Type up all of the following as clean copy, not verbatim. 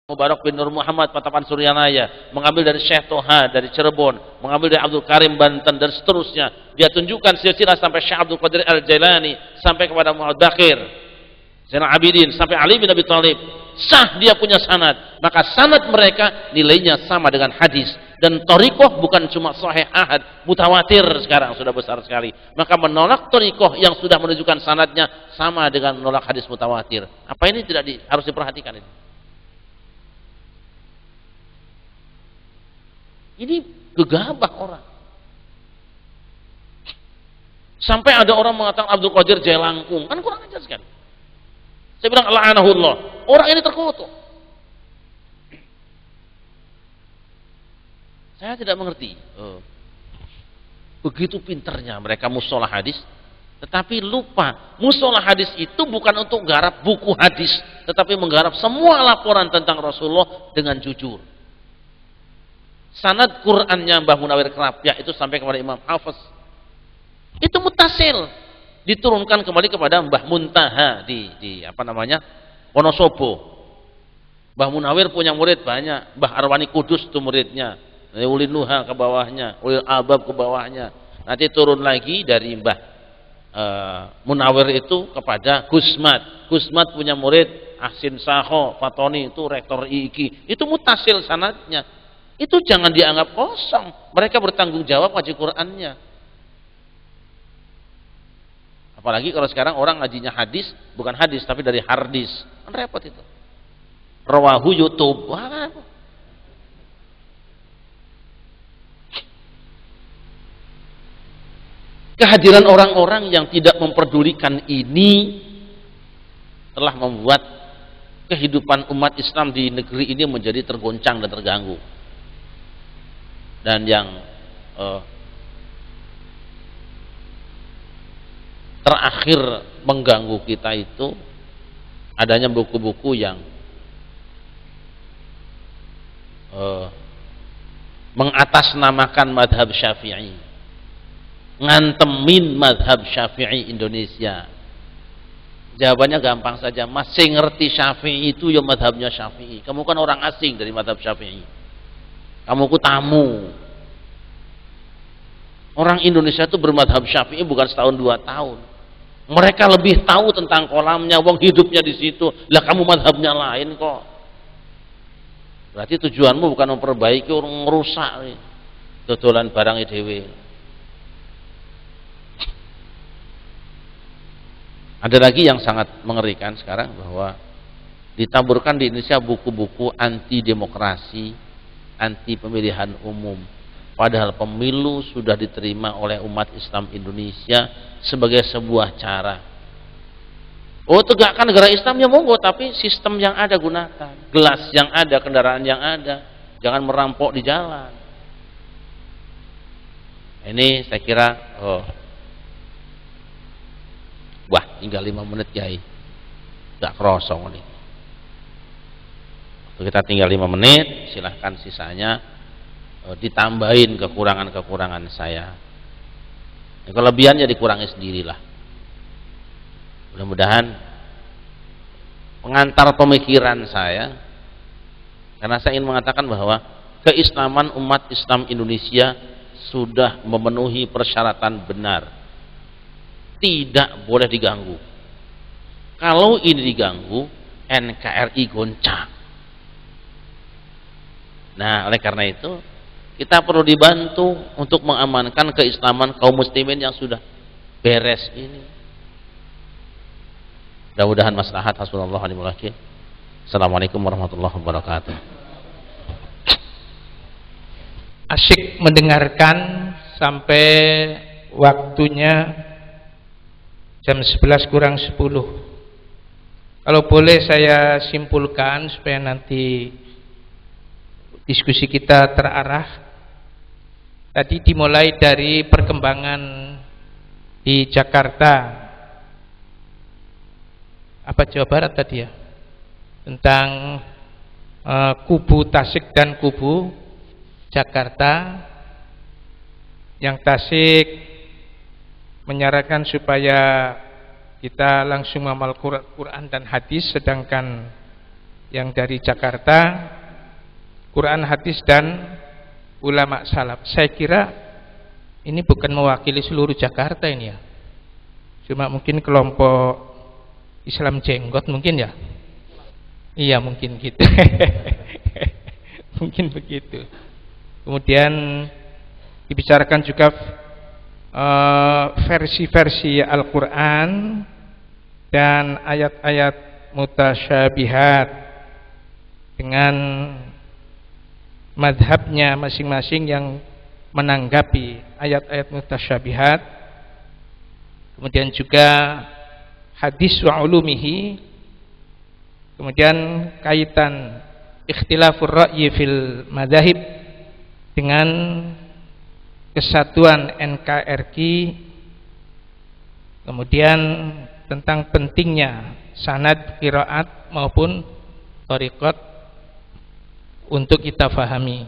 Mubarak bin Nur Muhammad Patapan Suryanaya, mengambil dari Syekh Toha dari Cirebon, mengambil dari Abdul Karim Banten dan seterusnya. Dia tunjukkan silsilah sampai Syekh Abdul Qadir Al-Jailani, sampai kepada Muhammad Baqir Zainal Abidin, sampai Ali bin Abi Thalib. Sah dia punya sanad, maka sanad mereka nilainya sama dengan hadis. Dan thariqah bukan cuma sahih ahad, mutawatir sekarang sudah besar sekali. Maka menolak thariqah yang sudah menunjukkan sanadnya sama dengan menolak hadis mutawatir. Apa ini harus diperhatikan ini? Ini gegabah orang. Sampai ada orang mengatakan Abdul Qadir Jailangkung, kan kurang ajar sekali. Saya bilang la'anahullah. Orang ini terkutuk. Saya tidak mengerti. Begitu pinternya mereka musola hadis, tetapi lupa musola hadis itu bukan untuk garap buku hadis, tetapi menggarap semua laporan tentang Rasulullah dengan jujur. Sanad Qur'annya Mbah Munawir Kerapyah itu sampai kepada Imam Hafiz. Itu mutasil, diturunkan kembali kepada Mbah Muntaha di Wonosobo. Mbah Munawir punya murid banyak, Mbah Arwani Kudus itu muridnya, Ulil Nuha ke bawahnya, Ulil Albab ke bawahnya. Nanti turun lagi dari Mbah Munawir itu kepada Gusmat. Gusmat punya murid Ahsin Saho Fatoni, itu rektor IIKI. Itu mutasil sanadnya. Itu jangan dianggap kosong. Mereka bertanggung jawab ngaji Qur'annya. Apalagi kalau sekarang orang ngajinya hadis, bukan hadis tapi dari hardis. Kan repot itu. Rawahu YouTube. Wah. Kehadiran orang-orang yang tidak memperdulikan ini telah membuat kehidupan umat Islam di negeri ini menjadi tergoncang dan terganggu. Dan yang terakhir mengganggu kita itu adanya buku-buku yang mengatasnamakan madhab Syafi'i, ngantemin madhab Syafi'i Indonesia. Jawabannya gampang saja, masih ngerti Syafi'i itu ya madhabnya Syafi'i. Kamu kan orang asing dari madhab Syafi'i. Kamu ku tamu. Orang Indonesia itu bermadhab Syafi'i bukan setahun 2 tahun. Mereka lebih tahu tentang kolamnya, wong hidupnya di situ. Lah kamu madhabnya lain kok. Berarti tujuanmu bukan memperbaiki, orang merusak nih. Dodolan barang dhewe. Ada lagi yang sangat mengerikan sekarang bahwa ditaburkan di Indonesia buku-buku anti demokrasi, anti pemilihan umum. Padahal pemilu sudah diterima oleh umat Islam Indonesia sebagai sebuah cara. Oh, tegakkan negara Islam ya monggo, tapi sistem yang ada gunakan, gelas yang ada, kendaraan yang ada, jangan merampok di jalan. Ini saya kira wah, tinggal 5 menit Kiai. Enggak kerosong nih. Kita tinggal 5 menit, silahkan sisanya ditambahin kekurangan-kekurangan saya. Kelebihannya dikurangi sendirilah. Mudah-mudahan pengantar pemikiran saya, karena saya ingin mengatakan bahwa keislaman umat Islam Indonesia sudah memenuhi persyaratan benar, tidak boleh diganggu. Kalau ini diganggu, NKRI goncang. Nah, oleh karena itu kita perlu dibantu untuk mengamankan keislaman kaum muslimin yang sudah beres ini. Mudah-mudahan maslahat. Hasbunallahu wa ni'mal wakil. Assalamualaikum warahmatullahi wabarakatuh. Asyik mendengarkan sampai waktunya jam 11 kurang 10. Kalau boleh saya simpulkan supaya nanti diskusi kita terarah. Tadi dimulai dari perkembangan di Jakarta, apa Jawa Barat tadi ya, tentang kubu Tasik dan kubu Jakarta. Yang Tasik menyarankan supaya kita langsung mengamal Quran dan hadis, sedangkan yang dari Jakarta, Quran, hadis dan ulama salaf. Saya kira ini bukan mewakili seluruh Jakarta ini ya, cuma mungkin kelompok Islam jenggot mungkin ya. Iya mungkin gitu. Mungkin begitu. Kemudian dibicarakan juga versi-versi Al-Quran dan ayat-ayat mutasyabihat dengan madhabnya masing-masing yang menanggapi ayat-ayat mutasyabihat. Kemudian juga hadis wa ulumihi. Kemudian kaitan ikhtilafur ra'yi fil madzhab dengan kesatuan NKRI. Kemudian tentang pentingnya sanad qiraat maupun thariqat untuk kita fahami.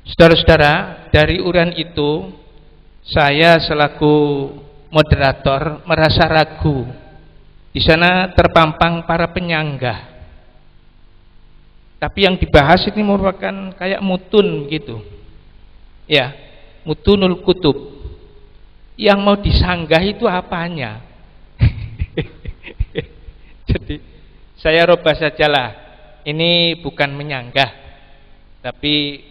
Saudara-saudara, dari uraian itu saya selaku moderator merasa ragu. Di sana terpampang para penyanggah. Tapi yang dibahas ini merupakan kayak mutun gitu. Ya, mutunul kutub. Yang mau disanggah itu apanya? Jadi saya robah sajalah. Ini bukan menyanggah, tapi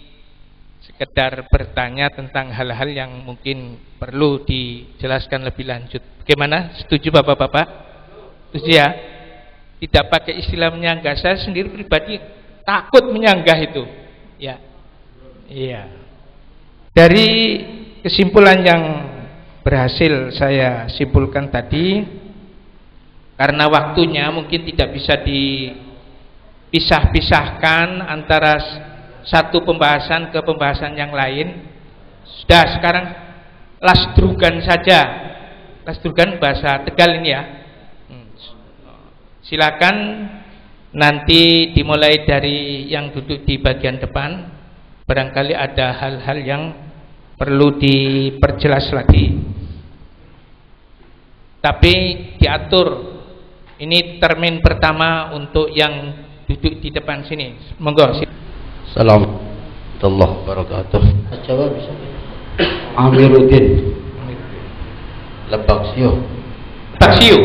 sekedar bertanya tentang hal-hal yang mungkin perlu dijelaskan lebih lanjut. Bagaimana? Setuju Bapak-bapak? Setuju ya? Tidak pakai istilah menyanggah. Saya sendiri pribadi takut menyanggah itu. Ya. Iya. Dari kesimpulan yang berhasil saya simpulkan tadi, karena waktunya mungkin tidak bisa dipisah-pisahkan antara satu pembahasan ke pembahasan yang lain. Sudah, sekarang lasdrugan saja. Lasdrugan bahasa Tegal ini ya. Silakan nanti dimulai dari yang duduk di bagian depan. Barangkali ada hal-hal yang perlu diperjelas lagi. Tapi diatur. Ini termin pertama untuk yang duduk di depan sini. Monggo. Assalamualaikum warahmatullahi wabarakatuh. Jawab bisa. Amiruddin. Lebak Siu. Lebak Siu.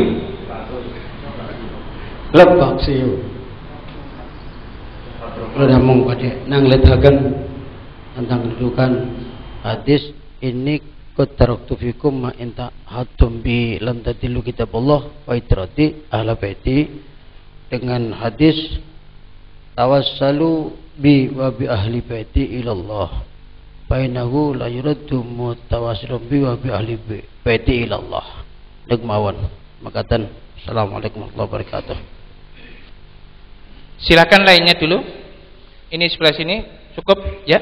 Lebak Siu. Kalau namung pada nang letakan tentang kedudukan hadis ini qataraktu fikum ma inta hatum bi lam tadilu kitabullah wa itrati ahla baiti, dengan hadis tawassalu bi wa bi ahli baiti ilallah fa innahu la yuraddu mutawassilun bi wa bi ahli baiti ilallah. Degmawan makatan. Assalamualaikum warahmatullahi wabarakatuh. Silakan lainnya dulu. Ini sebelah sini cukup ya.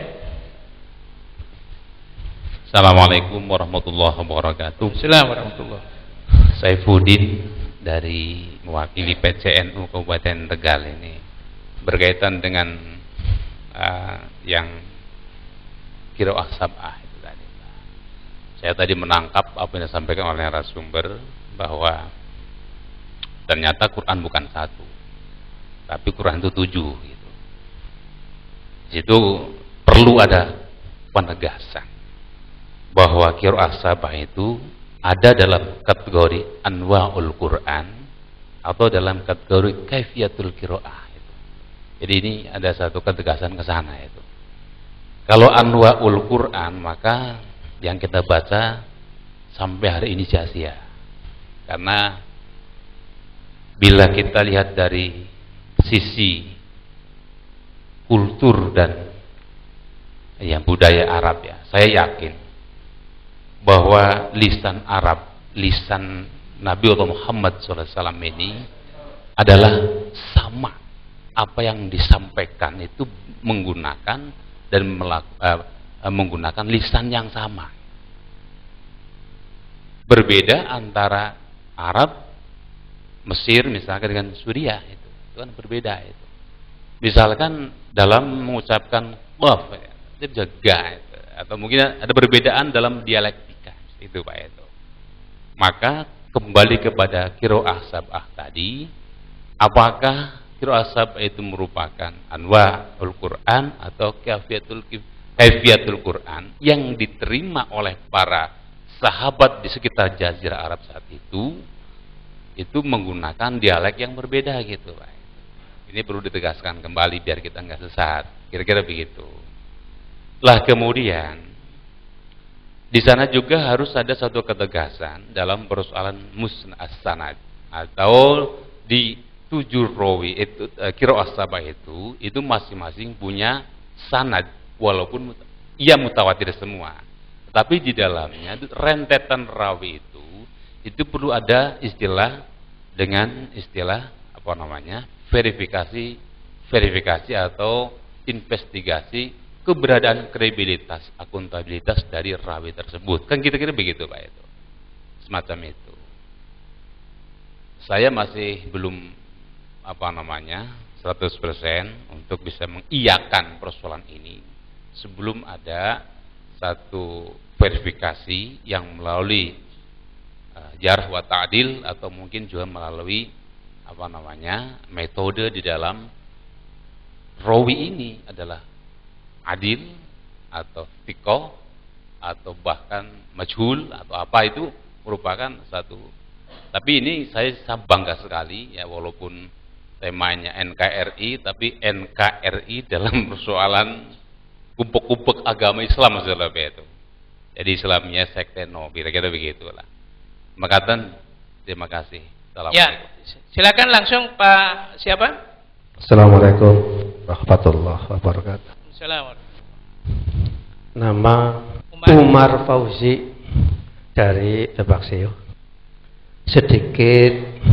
Assalamualaikum warahmatullahi wabarakatuh. Assalamualaikum warahmatullahi. Saifuddin dari mewakili PCNU Kabupaten Tegal ini berkaitan dengan yang qiraah sab'ah itu tadi. Saya tadi menangkap apa yang disampaikan oleh narasumber bahwa ternyata Quran bukan satu, tapi Quran itu 7 gitu. Di situ perlu ada penegasan bahwa qiraah sab'ah itu ada dalam kategori anwa'ul Quran atau dalam kategori kaifiyatul qiraah itu. Jadi ini ada satu ketegasan ke sana itu. Kalau anwa'ul Quran maka yang kita baca sampai hari ini sia-sia. Karena bila kita lihat dari sisi kultur dan yang budaya Arab ya, saya yakin bahwa lisan Arab, lisan Nabi Muhammad SAW ini adalah sama, apa yang disampaikan itu menggunakan dan menggunakan lisan yang sama. Berbeda antara Arab, Mesir misalkan dengan Suriah itu kan berbeda itu. Misalkan dalam mengucapkan qaf, dia bisa ga itu. Atau mungkin ada perbedaan dalam dialektika itu Pak itu. Maka kembali kepada qiraah sab'ah tadi, apakah qiraah sab'ah itu merupakan anwa'ul Quran atau kaifiyatul Quran yang diterima oleh para sahabat di sekitar Jazirah Arab saat itu menggunakan dialek yang berbeda gitu, Pak. Ini perlu ditegaskan kembali biar kita nggak sesat. Kira-kira begitu. Lah kemudian di sana juga harus ada satu ketegasan dalam persoalan musnad as-sanad atau di 7 rawi itu qiraah sab'ah itu masing-masing punya sanad walaupun ia mutawatir semua. Tapi di dalamnya rentetan rawi itu perlu ada istilah apa namanya? verifikasi atau investigasi keberadaan kredibilitas, akuntabilitas dari rawi tersebut. Kan kira-kira begitu, Pak, itu. Semacam itu. Saya masih belum 100% untuk bisa mengiyakan persoalan ini sebelum ada satu verifikasi yang melalui jarh wa ta'dil atau mungkin juga melalui metode di dalam rawi ini adalah adil atau thiqah atau bahkan majhul atau apa, itu merupakan satu. Tapi ini saya bangga sekali ya, walaupun temanya NKRI, tapi NKRI dalam persoalan kumpuk-kumpuk agama Islam itu. Jadi Islamnya sekte no, kira-kira begitulah. Makatan, terima kasih. Ya, silakan langsung Pak siapa? Assalamualaikum warahmatullahi wabarakatuh. Assalamualaikum. Nama Umar Fauzi dari Lebak Seo. Sedikit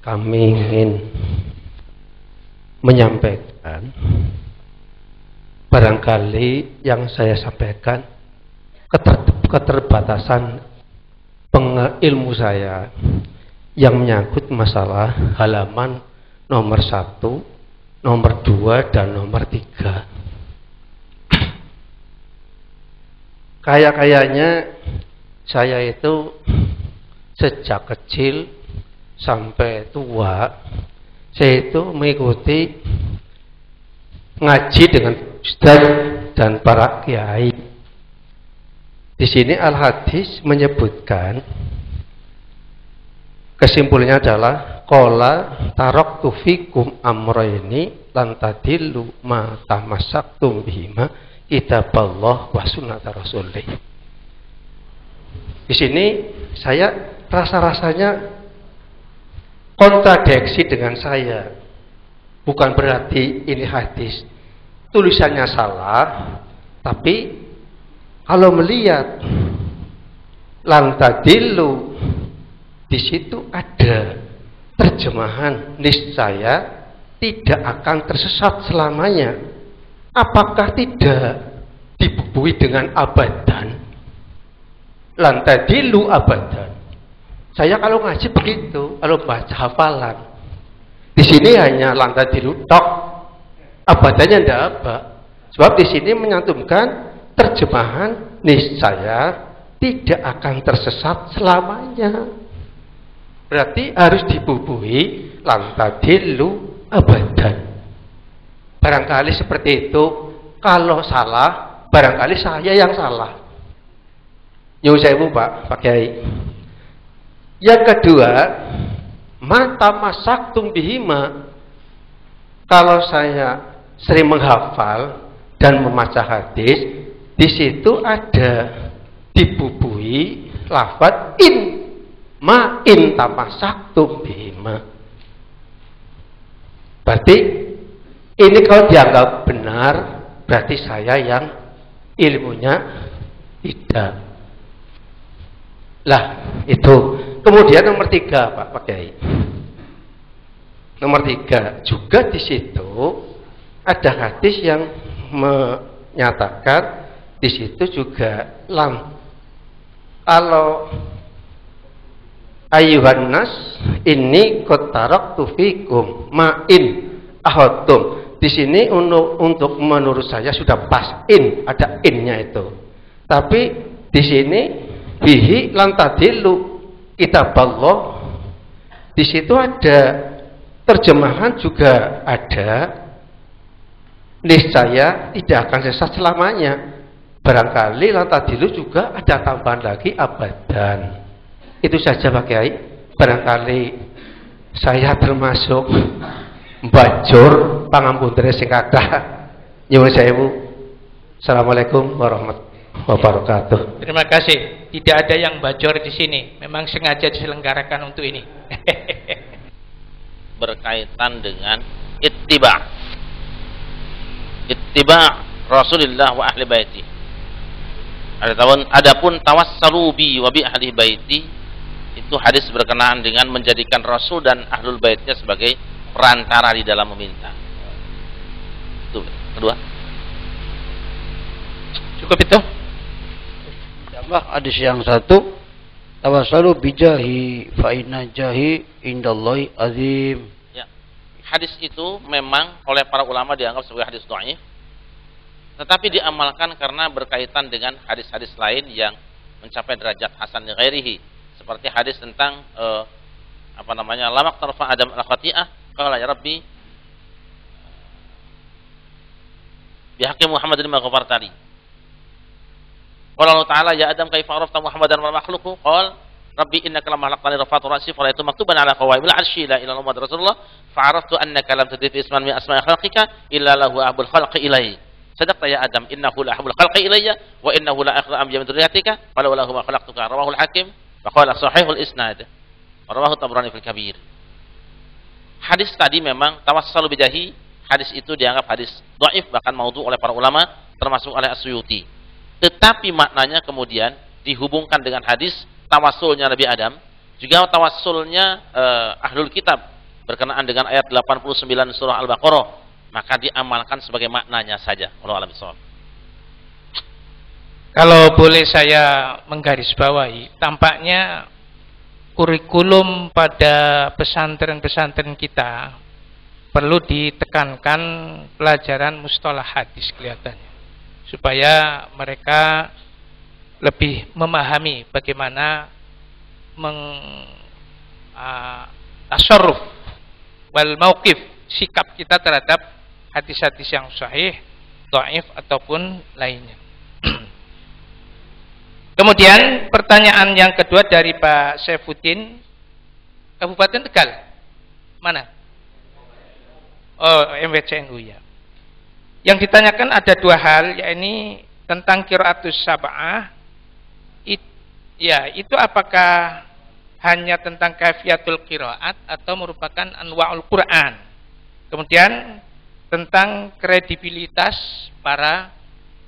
kami ingin menyampaikan, barangkali yang saya sampaikan keterbatasan ilmu saya yang menyangkut masalah halaman nomor 1, nomor 2, dan nomor 3. Kayaknya saya itu sejak kecil sampai tua, saya itu mengikuti ngaji dengan ustaz dan para kiai. Di sini Al-Hadis menyebutkan, kesimpulannya adalah qala taraktu fikum amrayni lan tadillu ma tamassaktum bihima kitaballah wa sunnata rasulih. Di sini saya rasa-rasanya kontradiksi dengan saya. Bukan berarti ini hadis tulisannya salah, tapi kalau melihat lantadillu, di situ ada terjemahan niscaya tidak akan tersesat selamanya. Apakah tidak dibubuhi dengan abadan? Lantadillu abadan. Saya kalau ngaji begitu, kalau baca hafalan, di sini hanya lantadillu tok, abadannya tidak apa. Sebab di sini menyantumkan terjemahan niscaya tidak akan tersesat selamanya. Berarti harus dibubuhi lantadillu abadan. Barangkali seperti itu. Kalau salah, barangkali saya yang salah. Nyuwun sewu Pak Kiai. Yang kedua, mata masaktum bihima. Kalau saya sering menghafal dan membaca hadis, di situ ada dibubuhi lafaz in tamasaktum bihima. Berarti ini kalau dianggap benar, berarti saya yang ilmunya tidak. Lah itu. Kemudian nomor 3 Pak Kiai. Nomor 3 juga di situ ada hadis yang menyatakan di situ juga kalau ayuhan nas ini kotarak tufikum ma'in ahadum. Di sini untuk menurut saya sudah pas ada innya itu. Tapi di sini bihi lantadillu kitaballah. Di situ ada terjemahan juga ada, niscaya tidak akan sesat selamanya. Barangkali lantadilu juga ada tambahan lagi abadan. Itu saja Pak Kiai. Barangkali saya termasuk mbajur pangampunten sing kathah. Nyuwun sewu. Assalamualaikum warahmatullahi wabarakatuh. Terima kasih. Tidak ada yang bajor di sini. Memang sengaja diselenggarakan untuk ini. Berkaitan dengan ittiba' Rasulullah wa ahli baiti. Adapun tawassalu bi wa bi ahli baiti, itu hadis berkenaan dengan menjadikan Rasul dan ahlul baitnya sebagai perantara di dalam meminta. Itu kedua. Cukup itu. Tambah hadis yang satu, tawassalu bijahi fa inna jahi indallahi azim. Ya. Hadis itu memang oleh para ulama dianggap sebagai hadis dhaif, tetapi diamalkan karena berkaitan dengan hadis-hadis lain yang mencapai derajat hasan li ghairihi, seperti hadis tentang lamak tarfa adam al-khati'ah qala ya rabbi bihaqqi Muhammadin ma ghafartali. Qala Allah Ta'ala ya Adam kaifa arafta Muhammadan wal makhluqu qala rabbi innaka lamma khalaqtani rafa'tu ra'si fa ra'aytu maktuban ala qawaimil 'arsy la ilaha illa Muhammad rasulullah fa'araftu annaka lam tudif isman min asma'i khalqika illa lahu ahbul khalqi ilai. Sadaqta ya Adam innahu la ahbul khalqi ilayya wa innahu la akhra am min dzurriyyatika qala wa lahu ma khalaqtuka rawahu al-hakim wa qala sahihul isnad wa rawahu Tabrani fil kabir. Hadis tadi memang tawassalu bijahi, hadis itu dianggap hadis dhaif, bahkan maudhu oleh para ulama termasuk oleh As-Suyuti. Tetapi maknanya kemudian dihubungkan dengan hadis tawassulnya Nabi Adam, juga tawassulnya ahlul kitab berkenaan dengan ayat 89 surah Al-Baqarah, maka diamalkan sebagai maknanya saja. Wallahu a'lam bishawab. Kalau boleh saya menggarisbawahi, tampaknya kurikulum pada pesantren-pesantren kita perlu ditekankan pelajaran mustalah hadis kelihatannya, supaya mereka lebih memahami bagaimana tasarruf wal mauqif, sikap kita terhadap hadis-hadis yang sahih, dhaif ataupun lainnya. Kemudian pertanyaan yang kedua dari Pak Saifuddin, Kabupaten Tegal. Mana? Oh, MWCNU ya. Yang ditanyakan ada dua hal, yakni tentang qiraatus sab'ah. Itu apakah hanya tentang kaifiatul qiraat atau merupakan anwa'ul Quran? Kemudian tentang kredibilitas para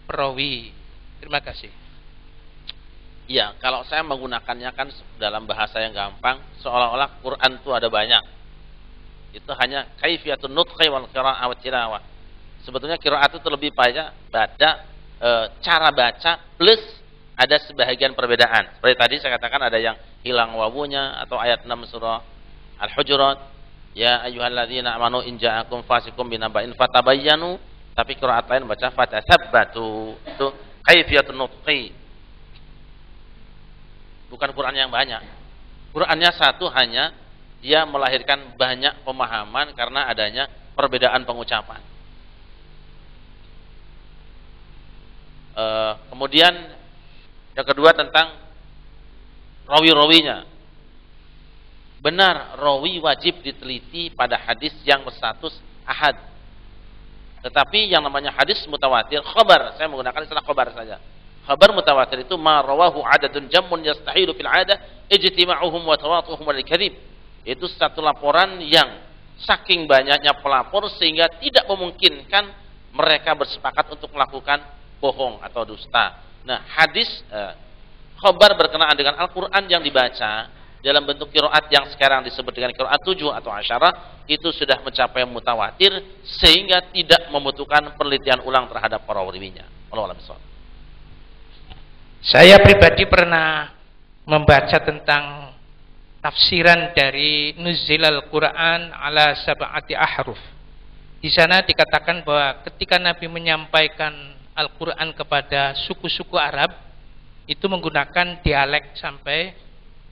perawi. Terima kasih. Ya, kalau saya menggunakannya kan dalam bahasa yang gampang, seolah-olah Quran itu ada banyak. Itu hanya kaifiatun nutqi wal qira'ah wa tilawah. Sebetulnya qiraat itu lebih banyak pada cara baca plus ada sebahagian perbedaan. Seperti tadi saya katakan ada yang hilang wawunya, atau ayat 6 surah Al-Hujurat, ya ayyuhalladzina amanu in ja'akum fasiqum binaba'in fatabayyanu, tapi qiraat lain baca fatatsabbatu. Itu kaifiatun nutqi. Bukan Quran yang banyak. Qurannya satu, hanya dia melahirkan banyak pemahaman karena adanya perbedaan pengucapan. Kemudian yang kedua tentang rawi-rawinya. Benar, rawi wajib diteliti pada hadis yang berstatus ahad. Tetapi yang namanya hadis mutawatir, khabar, saya menggunakan istilah khabar saja. Khabar mutawatir itu ma rawahu adadun jammun yastahilu fil 'adah ijtima'uhum wa tawatuhum wal kadhib. Itu satu laporan yang saking banyaknya pelapor sehingga tidak memungkinkan mereka bersepakat untuk melakukan bohong atau dusta. Nah, hadis khabar berkenaan dengan Al-Qur'an yang dibaca dalam bentuk qiraat yang sekarang disebut dengan qiraat 7 atau asyarah, itu sudah mencapai mutawatir sehingga tidak membutuhkan penelitian ulang terhadap para rawinya. Wallahu a'lam. Saya pribadi pernah membaca tentang tafsiran dari Nuzilal Quran ala sab'ati ahruf. Di sana dikatakan bahwa ketika Nabi menyampaikan Al-Quran kepada suku-suku Arab, itu menggunakan dialek sampai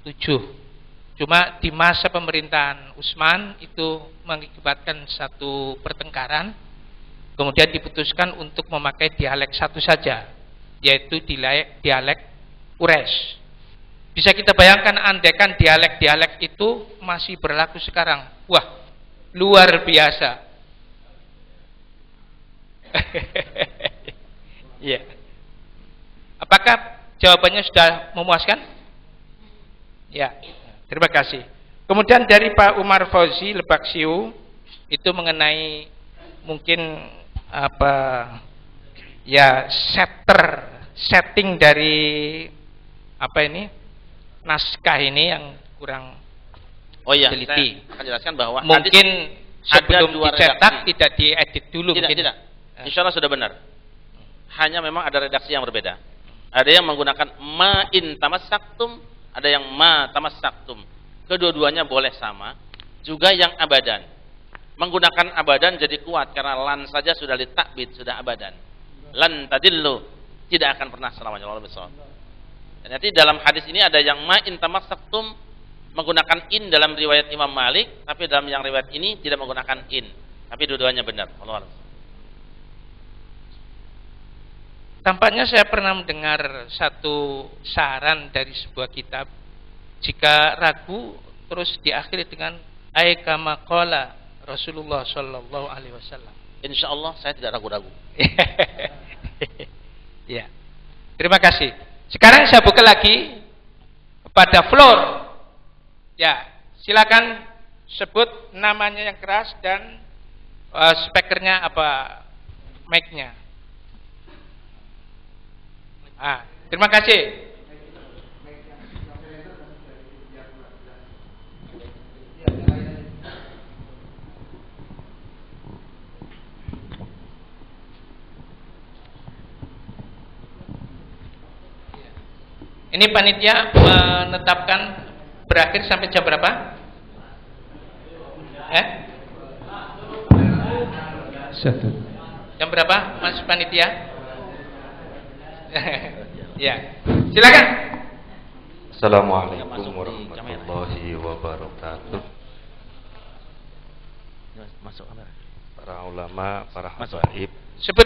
7. Cuma di masa pemerintahan Utsman itu mengakibatkan satu pertengkaran, kemudian diputuskan untuk memakai dialek satu saja, yaitu dialek Quraisy. Bisa kita bayangkan andaikan dialek-dialek itu masih berlaku sekarang. Wah, luar biasa. Ya. Apakah jawabannya sudah memuaskan? Ya. Terima kasih. Kemudian dari Pak Umar Fauzi Lebaksiu itu mengenai mungkin apa ya setting dari apa ini naskah ini yang kurang teliti. Saya akan jelaskan bahwa mungkin sebelum dicetak redaksi. tidak diedit dulu. Tidak. Insya Allah sudah benar. Hanya memang ada redaksi yang berbeda. Ada yang menggunakan ma in tamassaktum, ada yang ma tamassaktum. Kedua-duanya boleh sama. Juga yang abadan. Menggunakan abadan jadi kuat karena lan saja sudah ditakbid, sudah abadan. Lan tadillu, tidak akan pernah selamanya. Dan nanti dalam hadis ini ada yang ma in tamassaktum menggunakan in dalam riwayat Imam Malik, tapi dalam yang riwayat ini tidak menggunakan in. Tapi dua-duanya benar. Allah. Tampaknya saya pernah mendengar satu saran dari sebuah kitab, jika ragu terus diakhiri dengan ay kama qala Rasulullah sallallahu alaihi wasallam. Insyaallah saya tidak ragu-ragu. Ya. Terima kasih. Sekarang saya buka lagi kepada Floor. Ya, silakan sebut namanya yang keras dan speakernya apa, mic-nya. Terima kasih. Ini panitia menetapkan berakhir sampai jam berapa? Jam berapa, Mas panitia? Ya, silakan. Assalamualaikum warahmatullahi wabarakatuh. Masuk kamera. Para ulama, para habaib.